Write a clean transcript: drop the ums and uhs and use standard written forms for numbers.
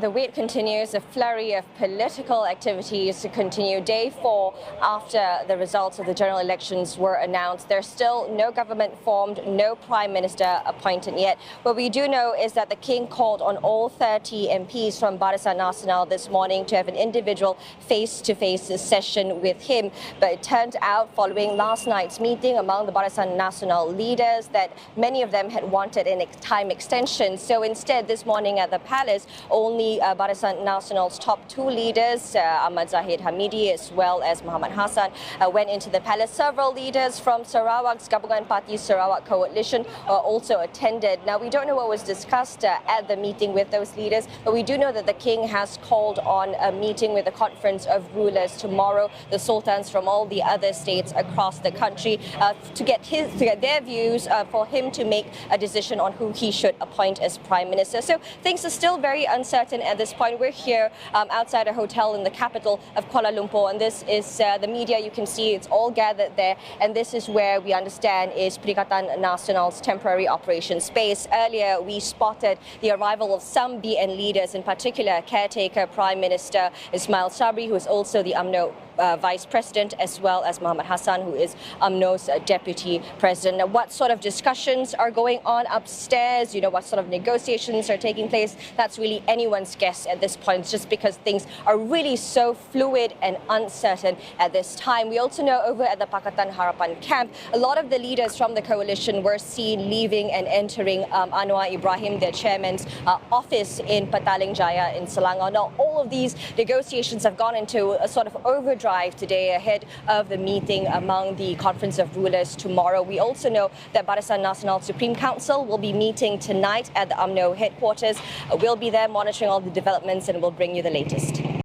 The wait continues, a flurry of political activities to continue. Day 4 after the results of the general elections were announced. There's still no government formed, no prime minister appointed yet. What we do know is that the king called on all 30 MPs from Perikatan Nasional this morning to have an individual face-to-face session with him. But it turned out, following last night's meeting among the Perikatan Nasional leaders, that many of them had wanted a time extension. So instead, this morning at the palace, only Perikatan Nasional's top 2 leaders, Ahmad Zahid Hamidi as well as Muhammad Hassan, went into the palace. Several leaders from Sarawak's Gabungan Party Sarawak Coalition also attended. Now, we don't know what was discussed at the meeting with those leaders, but we do know that the king has called on a meeting with the Conference of Rulers tomorrow, the sultans from all the other states across the country, to get their views, for him to make a decision on who he should appoint as prime minister. So things are still very uncertain at this point. We're here outside a hotel in the capital of Kuala Lumpur, and this is the media. You can see it's all gathered there, and this is where we understand is Perikatan Nasional's temporary operation space. Earlier, we spotted the arrival of some BN leaders, in particular caretaker Prime Minister Ismail Sabri, who is also the UMNO Vice President, as well as Muhammad Hassan, who is UMNO's Deputy President. Now, what sort of discussions are going on upstairs? What sort of negotiations are taking place? That's really anyone's guess at this point, just because things are really so fluid and uncertain at this time. We also know over at the Pakatan Harapan camp, a lot of the leaders from the coalition were seen leaving and entering Anwar Ibrahim, their chairman's office in Petaling Jaya in Selangor. Now, all of these negotiations have gone into a sort of overdrive today ahead of the meeting among the Conference of Rulers tomorrow. We also know that Perikatan Nasional Supreme Council will be meeting tonight at the UMNO headquarters. We'll be there monitoring all the developments, and we'll bring you the latest.